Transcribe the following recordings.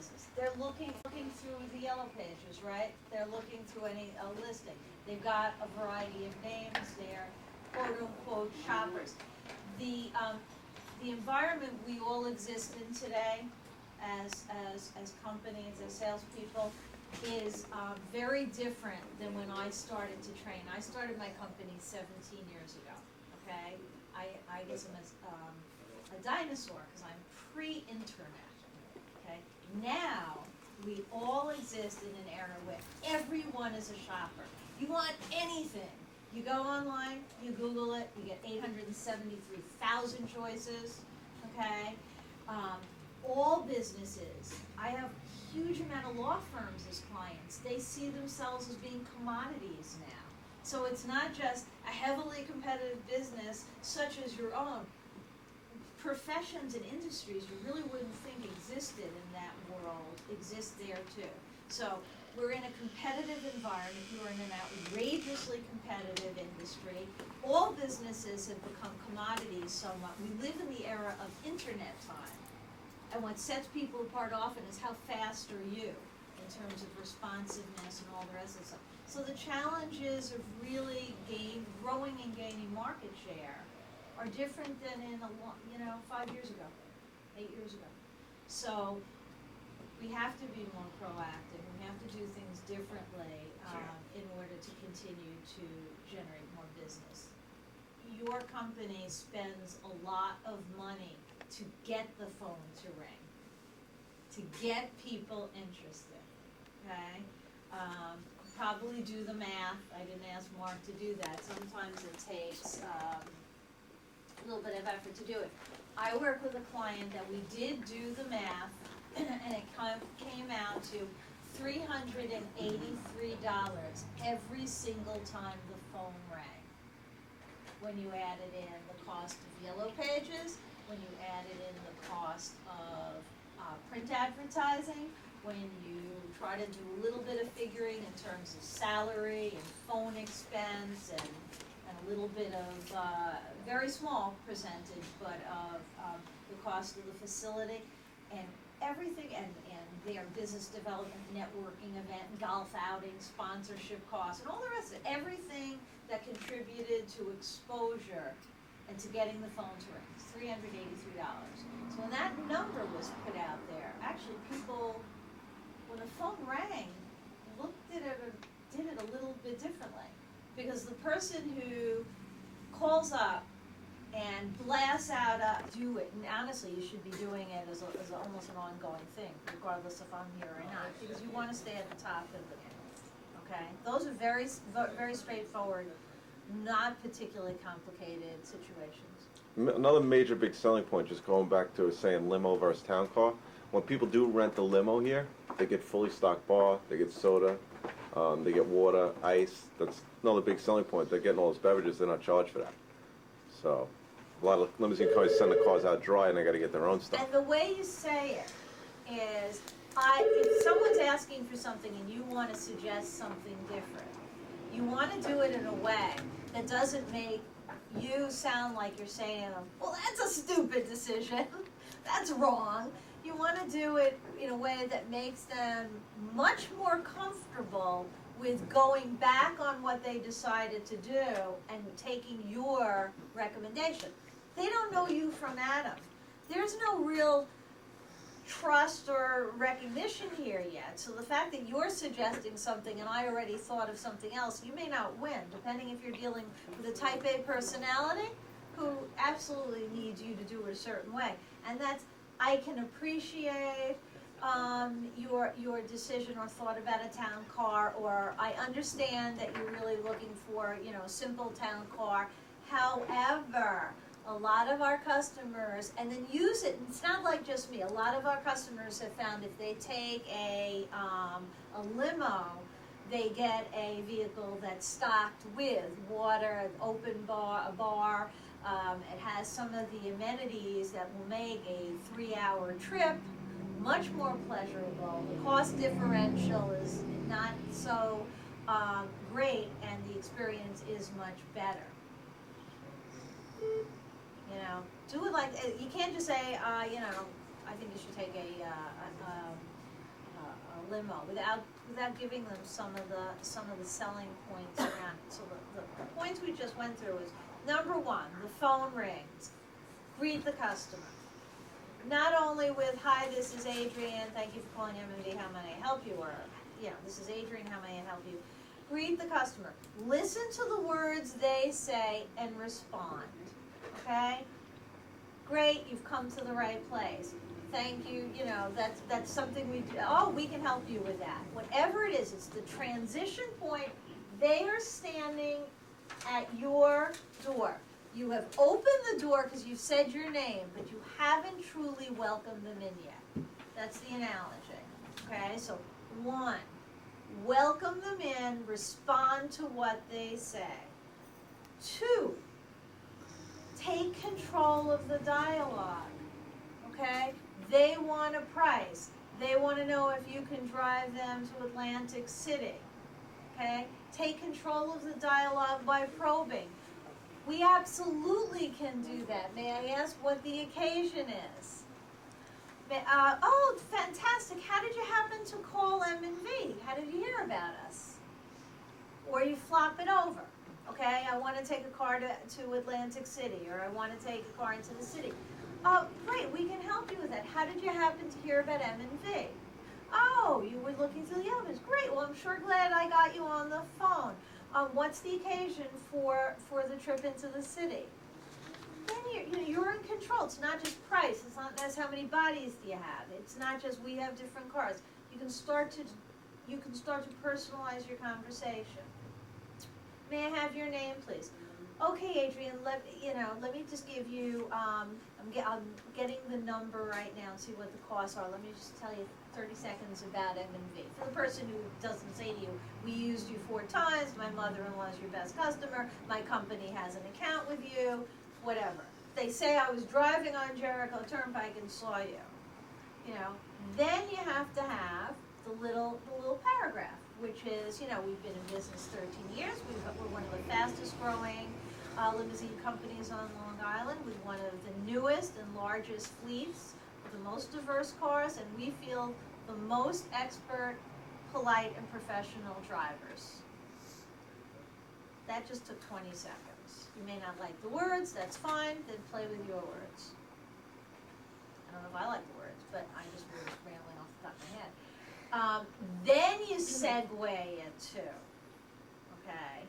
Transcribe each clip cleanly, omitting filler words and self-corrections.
business. They're looking through the yellow pages, right? They're looking through a listing. They've got a variety of names. They're quote unquote shoppers. The environment we all exist in today, as companies, as salespeople, is very different than when I started to train. I started my company 17 years ago. Okay, I guess I'm a dinosaur because I'm pre-internet. Okay, now we all exist in an era where everyone is a shopper. You want anything, you go online, you Google it, you get 873,000 choices. Okay, all businesses. I have a huge amount of law firms as clients. They see themselves as being commodities now. So it's not just a heavily competitive business such as your own. Professions and industries you really wouldn't think existed in that world exist there too. So we're in a competitive environment. You're in an outrageously competitive industry. All businesses have become commodities somewhat. We live in the era of internet time. And what sets people apart often is how fast are you in terms of responsiveness and all the rest of the stuff. So the challenges of really growing and gaining market share are different than in 5 years ago, 8 years ago. So we have to be more proactive. We have to do things differently in order to continue to generate more business. Your company spends a lot of money to get the phone to ring, to get people interested, okay? Probably do the math. I didn't ask Mark to do that. Sometimes it takes a little bit of effort to do it. I work with a client that we did do the math, and it came out to $383 every single time the phone rang. When you added in the cost of yellow pages, when you added in the cost of print advertising, when you try to do a little bit of figuring in terms of salary and phone expense and a little bit of, very small percentage, but of the cost of the facility and everything, and their business development, networking event, golf outing, sponsorship costs, and all the rest of it, everything that contributed to exposure and to getting the phone to ring, $383. So when that number was put out there, actually people, when the phone rang, looked at it or did it a little bit differently. Because the person who calls up and blasts out, do it, and honestly you should be doing it as almost an ongoing thing, regardless if I'm here or not, because you want to stay at the top of the game, okay? Those are very, very straightforward, not particularly complicated situations. Another major big selling point, just going back to saying limo versus town car, when people do rent the limo here, they get fully stocked bar, they get soda, they get water, ice. That's another big selling point. They're getting all those beverages, they're not charged for that. So a lot of limousine companies send the cars out dry and they got to get their own stuff. And the way you say it is, if someone's asking for something and you want to suggest something different, you want to do it in a way that doesn't make you sound like you're saying, well, that's a stupid decision, that's wrong. You want to do it in a way that makes them much more comfortable with going back on what they decided to do and taking your recommendation. They don't know you from Adam. There's no real trust or recognition here yet. So the fact that you're suggesting something and I already thought of something else, you may not win, depending if you're dealing with a type A personality who absolutely needs you to do it a certain way. And that's, I can appreciate your decision or thought about a town car, or I understand that you're really looking for, a simple town car. However, a lot of our customers, and then use it, and it's not like just me, a lot of our customers have found if they take a limo, they get a vehicle that's stocked with water, an open bar, a bar. It has some of the amenities that will make a 3-hour trip much more pleasurable. The cost differential is not so great, and the experience is much better. Do it like, you can't just say, I think you should take limo without giving them some of the selling points around it. So the points we just went through is, number one, the phone rings, greet the customer. Not only with, hi, this is Adrian, thank you for calling M&V, how may I help you, or, this is Adrian, how may I help you? Greet the customer. Listen to the words they say and respond, okay? Great, you've come to the right place. Thank you, that's something we do. Oh, we can help you with that. Whatever it is, it's the transition point. They are standing at your door. You have opened the door because you've said your name, but you haven't truly welcomed them in yet. That's the analogy, okay? So, one, welcome them in, respond to what they say. Two, take control of the dialogue, okay? They want a price. They want to know if you can drive them to Atlantic City, okay? Take control of the dialogue by probing. We absolutely can do that. May I ask what the occasion is? Oh, fantastic. How did you happen to call M&V? How did you hear about us? Or you flop it over. Okay, I want to take a car to Atlantic City, or I want to take a car into the city. Oh, great, we can help you with that. How did you happen to hear about M&V? Oh, you were looking through the elements. Great, well, I'm sure glad I got you on the phone. What's the occasion for the trip into the city? Then you're in control. It's not just price. It's not just how many bodies do you have. It's not just we have different cars. You can start to personalize your conversation. May I have your name, please? Okay, Adrian. Let me just give you. I'm getting the number right now and see what the costs are. Let me just tell you 30 seconds about M&V. For the person who doesn't say to you, we used you 4 times. My mother-in-law is your best customer. My company has an account with you. Whatever. They say I was driving on Jericho Turnpike and saw you. Then you have to have the little paragraph, which is, we've been in business 13 years. We're one of the fastest growing limousine companies on Long Island, with one of the newest and largest fleets, with the most diverse cars, and we feel the most expert, polite, and professional drivers. That just took 20 seconds. You may not like the words, that's fine, then play with your words. I don't know if I like the words, but I just was rambling off the top of my head. Then you segue into, okay,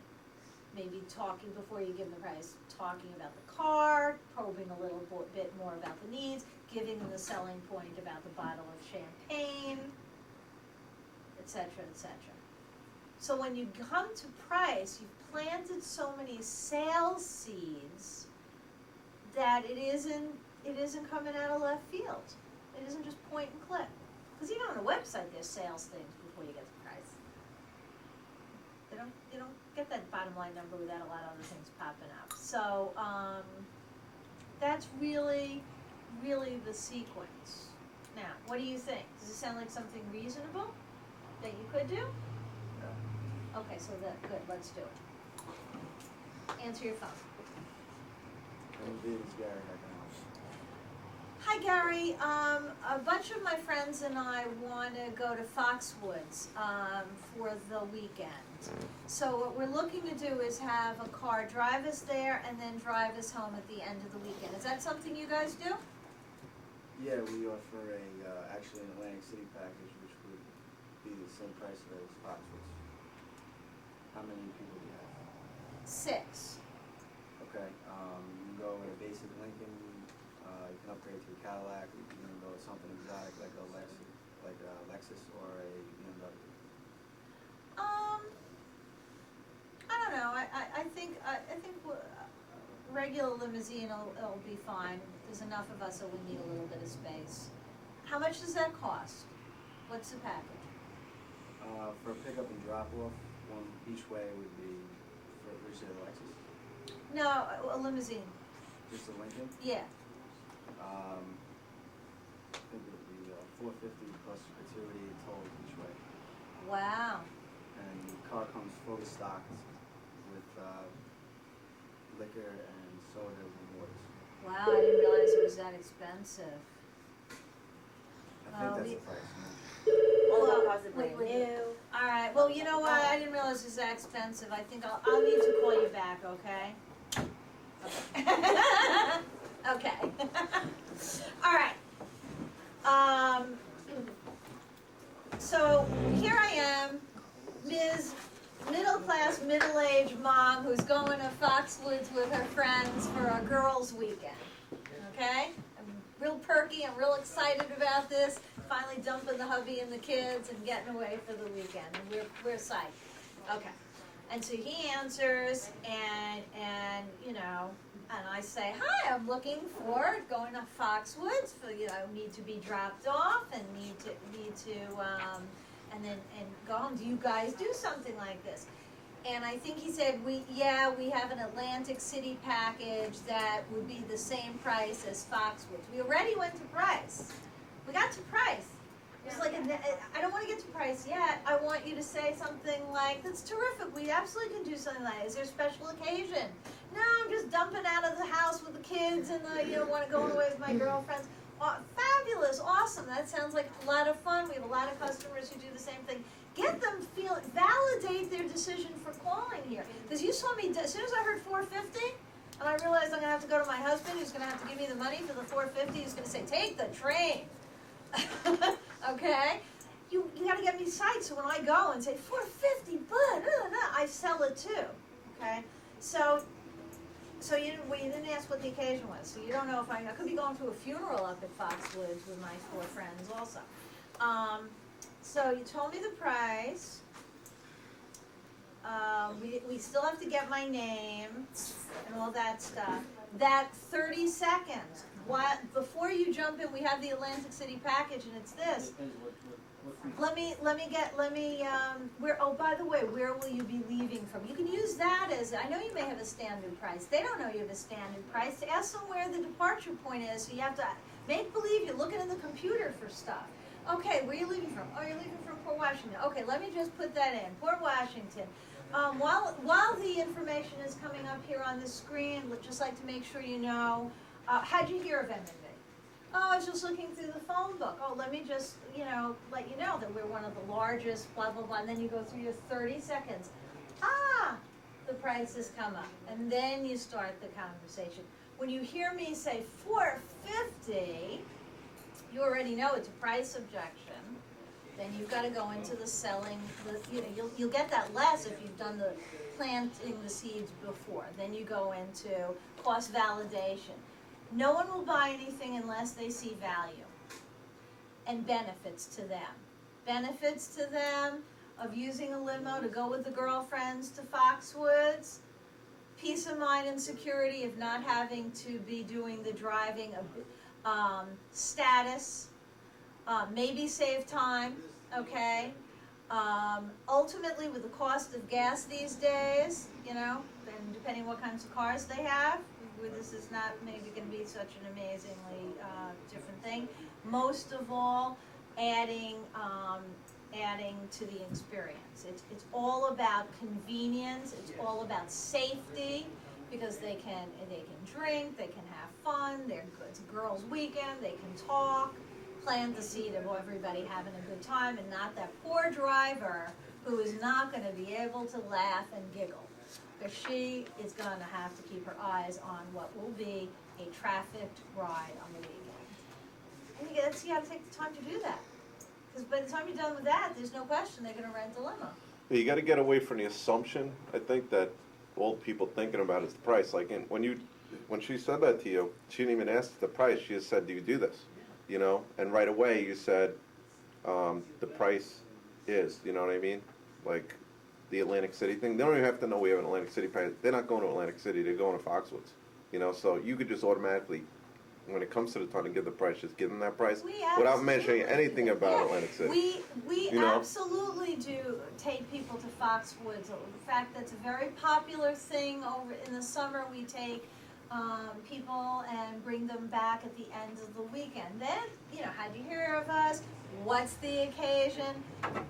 maybe talking, before you give them the price, talking about the car, probing a little bit more about the needs, giving them the selling point about the bottle of champagne, etc., etc. So when you come to price, you've planted so many sales seeds that it isn't coming out of left field. It isn't just point and click. Because even on a website, there's sales things before you get the price. You don't get that bottom line number without a lot of other things popping up. So that's really, really the sequence. Now, what do you think? Does it sound like something reasonable that you could do? Yeah. Okay, so good. Let's do it. Answer your phone. M&V is Gary. I can help. Hi, Gary. A bunch of my friends and I want to go to Foxwoods for the weekend. So what we're looking to do is have a car drive us there and then drive us home at the end of the weekend. Is that something you guys do? Yeah, we offer actually an Atlantic City package, which would be the same price as Foxwoods. How many people do you have? 6. Okay, you can go with a basic Lincoln. You can upgrade to a Cadillac. You can go with something exotic like a Lexus or a BMW. I don't know. I think regular limousine will be fine. There's enough of us that we need a little bit of space. How much does that cost? What's the package? For a pickup and drop off, one each way would be for a Lexus. No, a limousine. Just a Lincoln. Yeah. I think it would be $450 plus gratuity toll each way. Wow. And the car comes fully stocked with liquor and sodas and waters. Wow, I didn't realize it was that expensive. I think that's we- the price. Well, Possibly. Oh, you know what, I didn't realize it was that expensive, I think I'll need to call you back, okay? Okay. All right. So here I am, Ms. Middle-class, middle-aged mom who's going to Foxwoods with her friends for a girls' weekend. Okay? I'm real perky, I'm real excited about this. Finally dumping the hubby and the kids and getting away for the weekend. And we're psyched. Okay. And so he answers, and you know, and I say, hi, I'm looking for going to Foxwoods for, you know, need to be dropped off and need to and go home. Do you guys do something like this? And I think he said, we have an Atlantic City package that would be the same price as Foxwoods. We already went to price. We got to price. It's like, I don't want to get to price yet. I want you to say something like, that's terrific. We absolutely can do something like that. Is there a special occasion? No, I'm just dumping out of the house with the kids and want to go away with my girlfriends. Fabulous, awesome. That sounds like a lot of fun. We have a lot of customers who do the same thing. Get them validate their decision for calling here. Because you saw me, as soon as I heard $450, and I realized I'm going to have to go to my husband, who's going to have to give me the money for the $450. He's going to say, take the train. Okay? You got to get me psyched so when I go and say $450, but I sell it too. Okay? So you didn't ask what the occasion was. So you don't know if I could be going to a funeral up at Foxwoods with my 4 friends also. So you told me the price. We still have to get my name and all that stuff. That 30 seconds. Before you jump in, we have the Atlantic City package, and it's this. By the way, where will you be leaving from? You can use that as, I know you may have a standard price. They don't know you have a standard price. Ask them where the departure point is, so you have to make believe you're looking in the computer for stuff. Okay, where are you leaving from? Oh, you're leaving from Port Washington. Okay, let me just put that in, Port Washington. While the information is coming up here on the screen, I'd just like to make sure you know, how'd you hear of M&B? Oh, I was just looking through the phone book. Oh, let me just, let you know that we're one of the largest, blah, blah, blah. And then you go through your 30 seconds. The price has come up. And then you start the conversation. When you hear me say $450, you already know it's a price objection. Then you've got to go into the selling. You'll get that less if you've done the planting the seeds before. Then you go into cost validation. No one will buy anything unless they see value and benefits to them. Benefits to them of using a limo to go with the girlfriends to Foxwoods. Peace of mind and security of not having to be doing the driving. Status. Maybe save time. Okay. Ultimately, with the cost of gas these days, and depending what kinds of cars they have, this is not maybe going to be such an amazingly different thing. Most of all, adding to the experience. It's all about convenience. It's all about safety, because they can drink, they can have fun. It's a girls' weekend. They can talk, plant the seed of everybody having a good time, and not that poor driver who is not going to be able to laugh and giggle. Because she is going to have to keep her eyes on what will be a trafficked ride on the weekend. And you got to take the time to do that. Because by the time you're done with that, there's no question they're going to rent a limo. You got to get away from the assumption, I think, that all people thinking about is the price. Like when she said that to you, she didn't even ask the price. She just said, do you do this? And right away you said, the price is, you know what I mean? Like the Atlantic City thing. They don't even have to know we have an Atlantic City price. They're not going to Atlantic City. They're going to Foxwoods. So you could just automatically, when it comes to the time to give the price, just give them that price without mentioning anything about Atlantic City. We absolutely do take people to Foxwoods. In fact, that's a very popular thing over in the summer. We take people and bring them back at the end of the weekend. Then, how'd you hear of us? What's the occasion?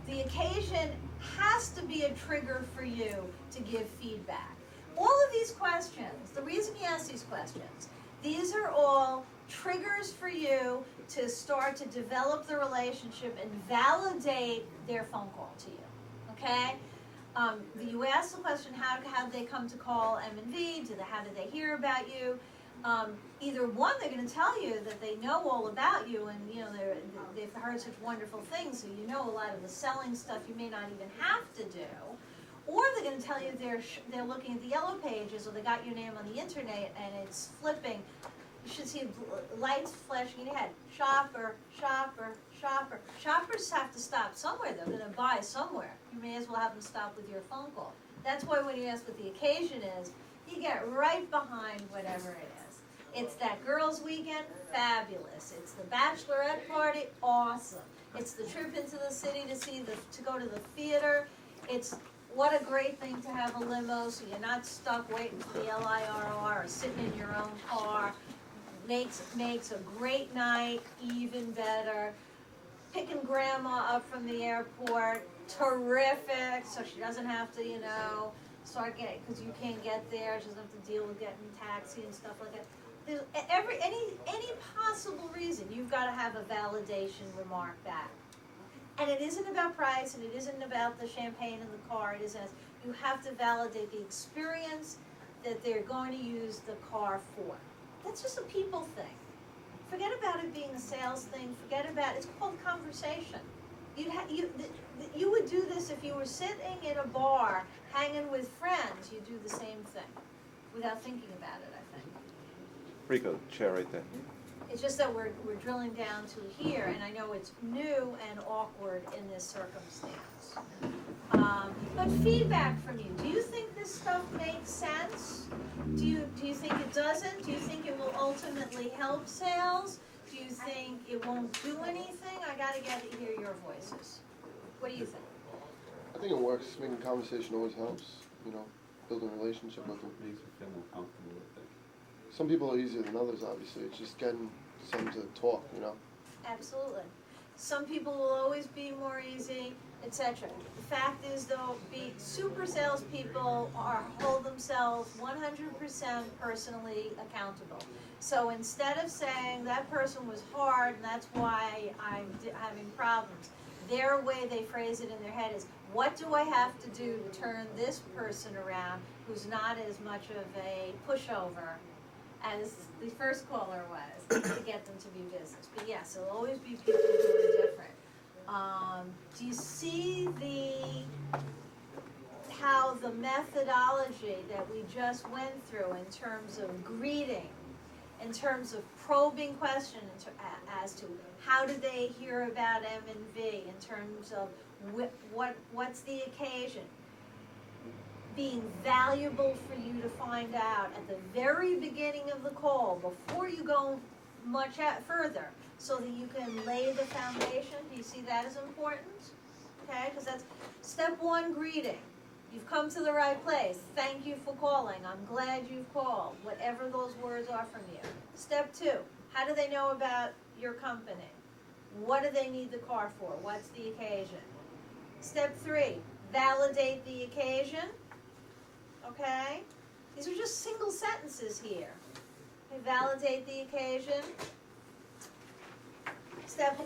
The occasion has to be a trigger for you to give feedback. All of these questions, the reason you ask these questions, these are all triggers for you to start to develop the relationship and validate their phone call to you. okay? You asked the question, how did they come to call M&V? How did they hear about you? Either one, they're gonna tell you that they know all about you and, you know, they've heard such wonderful things, so you know a lot of the selling stuff you may not even have to do. Or they're gonna tell you they're looking at the yellow pages, or they got your name on the internet and it's flipping. You should see lights flashing in your head. Shopper, shopper, shopper. Shoppers have to stop somewhere. They're gonna buy somewhere. You may as well have them stop with your phone call. That's why when you ask what the occasion is, you get right behind whatever it is. It's that girls' weekend, fabulous. It's the bachelorette party, awesome. It's the trip into the city to go to the theater. It's what a great thing to have a limo, so you're not stuck waiting for the LIRR or sitting in your own car. Makes a great night even better. Picking grandma up from the airport, terrific, so she doesn't have to, you know, because you can't get there, she doesn't have to deal with getting a taxi and stuff like that. There's any possible reason you've got to have a validation remark back. And it isn't about price, and it isn't about the champagne in the car, it isn't. You have to validate the experience that they're going to use the car for. That's just a people thing. Forget about it being a sales thing, forget about it's called conversation. You would do this if you were sitting in a bar, hanging with friends, you'd do the same thing, without thinking about it, I think. Rico, chair right there. It's just that we're drilling down to here, and I know it's new and awkward in this circumstance. But feedback from you, do you think this stuff makes sense? Do you think it doesn't? Do you think it will ultimately help sales? Do you think it won't do anything? I gotta hear your voices. What do you think? I think it works. Making conversation always helps, you know, building a relationship with them. Makes me feel more comfortable with it. Some people are easier than others, obviously. It's just getting some to talk, you know. Absolutely. Some people will always be more easy, etc. The fact is, though, super salespeople hold themselves 100% personally accountable. So instead of saying that person was hard and that's why I'm having problems, their way they phrase it in their head is, what do I have to do to turn this person around who's not as much of a pushover as the first caller was to get them to be business. But yes, there'll always be people who are different. Do you see how the methodology that we just went through in terms of greeting, in terms of probing question as to how did they hear about M&V, in terms of what's the occasion, being valuable for you to find out at the very beginning of the call before you go much further, so that you can lay the foundation. Do you see that as important? Okay, because that's step one, greeting. You've come to the right place. Thank you for calling. I'm glad you've called. Whatever those words are from you. Step two, how do they know about your company? What do they need the car for? What's the occasion? Step three, validate the occasion. Okay? These are just single sentences here. Okay, validate the occasion. Step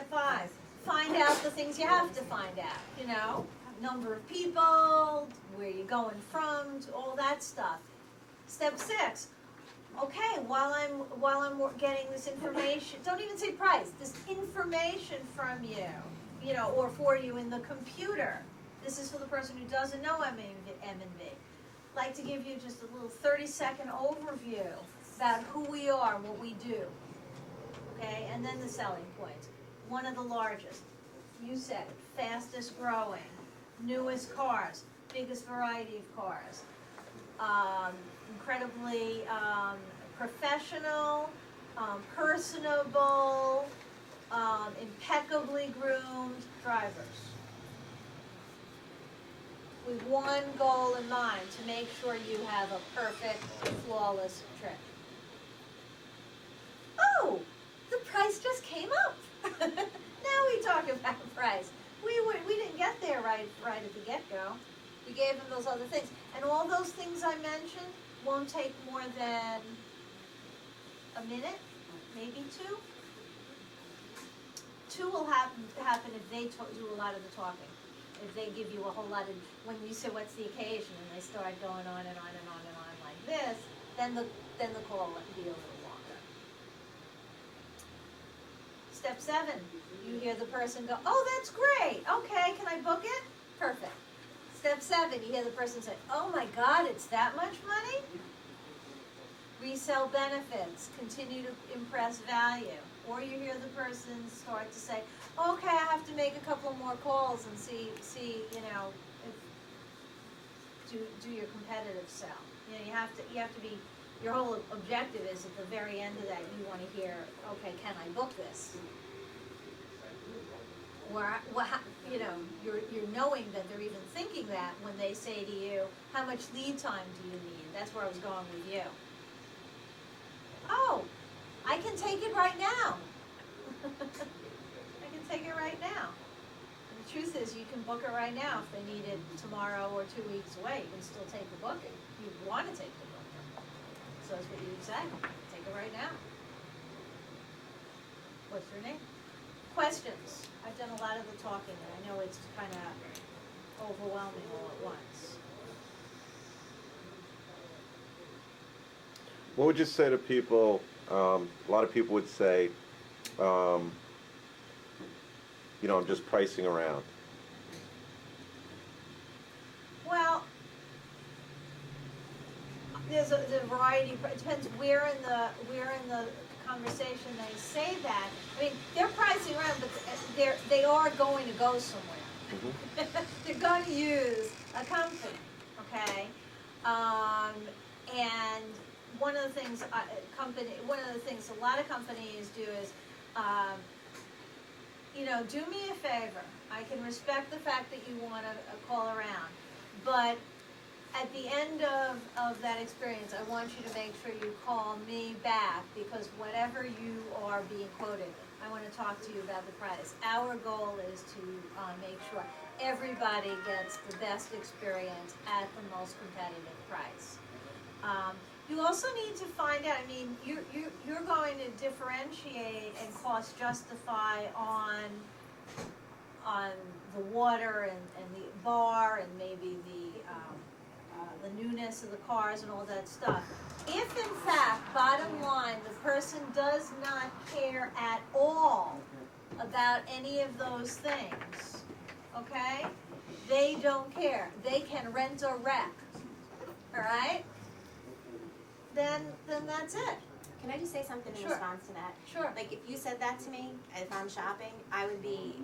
five, find out the things you have to find out, you know, number of people, where you're going from, all that stuff. Step six, okay, while I'm getting this information, don't even say price, this information from you, you know, or for you in the computer. This is for the person who doesn't know M&V. Like to give you just a little 30-second overview about who we are and what we do. Okay, and then the selling points. One of the largest, you said it, fastest growing, newest cars, biggest variety of cars, incredibly professional, personable, impeccably groomed drivers. With one goal in mind, to make sure you have a perfect, flawless trip. Oh, the price just came up. Now we talk about price. We didn't get there right at the get-go. We gave them those other things. And all those things I mentioned won't take more than a minute, maybe two. Two will happen if they do a lot of the talking. if they give you a whole lot of, when you say what's the occasion, and they start going on and on and on and on like this, then the call will be a little longer. Step 7, you hear the person go, oh, that's great, okay, can I book it? Perfect. Step 7, you hear the person say, oh my God, it's that much money? Resell benefits, continue to impress value. Or you hear the person start to say, okay, I have to make a couple more calls and see, you know, if, do your competitive sell. You know, you have to be, your whole objective is at the very end of that, you wanna hear, okay, can I book this? Or, you know, you're knowing that they're even thinking that when they say to you, how much lead time do you need? That's where I was going with you. Oh, I can take it right now. I can take it right now. And the truth is, you can book it right now if they need it tomorrow or 2 weeks away. You can still take the booking. You want to take the booking. So that's what you would say. Take it right now. What's your name? Questions? I've done a lot of the talking, and I know it's kind of overwhelming all at once. What would you say to people, a lot of people would say, you know, I'm just pricing around. Well, there's a variety. It depends where in the conversation they say that. I mean, they're pricing around, but they are going to go somewhere. They're going to use a company, okay? And one of the things a lot of companies do is, you know, do me a favor. I can respect the fact that you want to call around, but at the end of that experience, I want you to make sure you call me back, because whatever you are being quoted, I want to talk to you about the price. Our goal is to make sure everybody gets the best experience at the most competitive price. You also need to find out, I mean, you're going to differentiate and cost justify on the water and the bar and maybe the newness of the cars and all that stuff. If in fact, bottom line, the person does not care at all about any of those things, okay? They don't care. They can rent a wreck, all right? Then that's it. Can I just say something in Sure. response to that? Sure. Like, if you said that to me, if I'm shopping, I would be,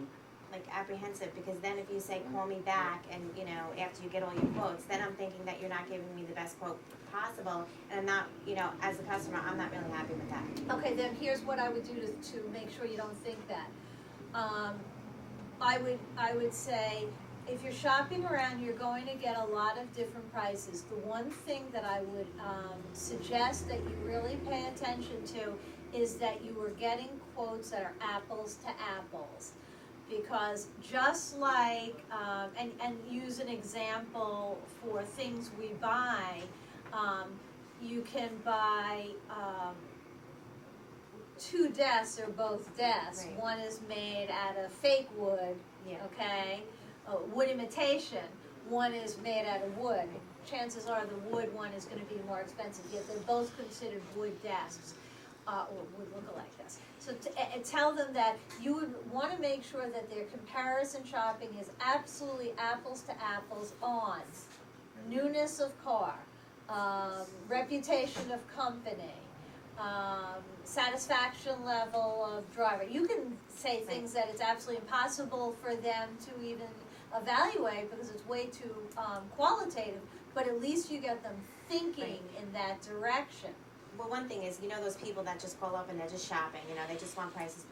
like, apprehensive, because then if you say, call me back, and, you know, after you get all your quotes, then I'm thinking that you're not giving me the best quote possible, and I'm not, you know, as a customer, I'm not really happy with that. Okay, then here's what I would do to make sure you don't think that. I would say, if you're shopping around, you're going to get a lot of different prices. The one thing that I would suggest that you really pay attention to is that you are getting quotes that are apples to apples. Because just like, and use an example for things we buy, you can buy 2 desks or both desks. Right. One is made out of fake wood, Yeah. okay? Wood imitation. One is made out of wood. Chances are the wood one is going to be more expensive, yet they're both considered wood desks, or wood look-alike desks. So tell them that you would want to make sure that their comparison shopping is absolutely apples to apples on newness of car, reputation of company, satisfaction level of driver. You can say things that it's absolutely impossible for them to even evaluate because it's way too qualitative, but at least you get them thinking in that direction. Well, one thing is, you know, those people that just call up and they're just shopping, you know, they just want prices.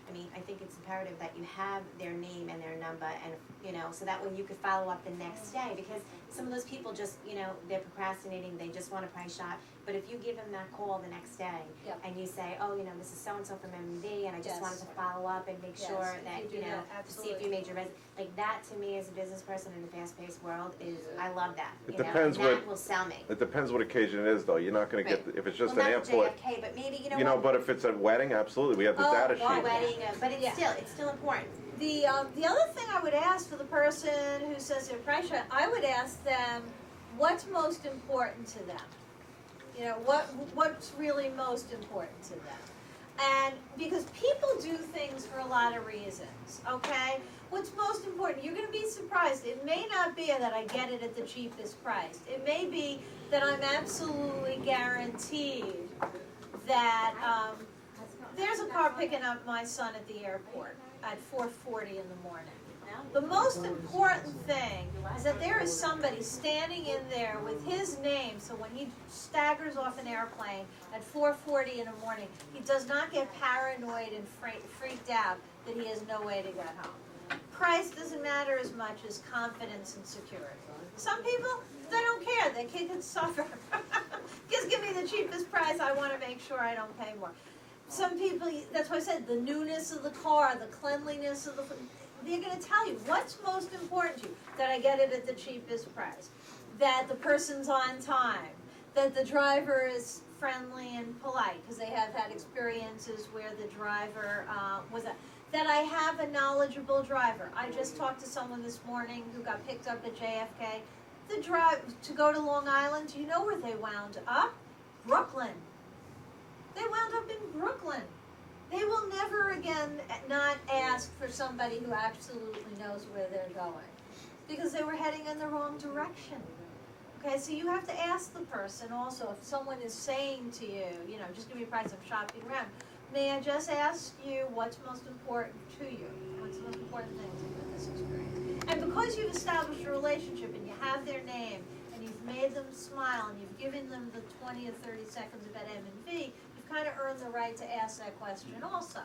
I mean, I think it's imperative that you have their name and their number, and, you know, so that way you could follow up the next day, because some of those people just, you know, they're procrastinating, they just want a price shot. But if you give them that call the next day, Yep. and you say, oh, you know, this is so-and-so from MMB, and I just Yes. wanted to follow up and make Yes, sure if that, you do you know, that, to see if absolutely. you made your like, that to me as a business person in a fast-paced world is, I love that, It you know, depends and that what- will sell me. It depends what occasion it is, though. You're not going to get, Right. if it's just Well, an not airport. JFK, but maybe, you know You know, what? but if it's a wedding, absolutely, we have the Oh, data wow, sheet. Wedding, but Yeah. it's still important. The other thing I would ask for the person who says they're price right, I would ask them, what's most important to them? You know, what's really most important to them? And because people do things for a lot of reasons, okay? What's most important, you're gonna be surprised. It may not be that I get it at the cheapest price. It may be that I'm absolutely guaranteed that, there's a car picking up my son at the airport at 4:40 in the morning. The most important thing is that there is somebody standing in there with his name, so when he staggers off an airplane at 4:40 in the morning, he does not get paranoid and freaked out that he has no way to get home. Price doesn't matter as much as confidence and security. Some people, they don't care, they can suffer. Just give me the cheapest price, I wanna make sure I don't pay more. Some people, that's why I said, the newness of the car, the cleanliness of the, they're gonna tell you, what's most important to you? That I get it at the cheapest price, that the person's on time, that the driver is friendly and polite, because they have had experiences where the driver that I have a knowledgeable driver. I just talked to someone this morning who got picked up at JFK. The drive to go to Long Island, do you know where they wound up? Brooklyn. They wound up in Brooklyn. They will never again not ask for somebody who absolutely knows where they're going, because they were heading in the wrong direction. Okay, so you have to ask the person also, if someone is saying to you, you know, just give me a price, I'm shopping around, may I just ask you what's most important to you? What's the most important thing to you in this experience? And because you've established a relationship and you have their name and you've made them smile and you've given them the 20 or 30 seconds about M&V, you've kind of earned the right to ask that question also.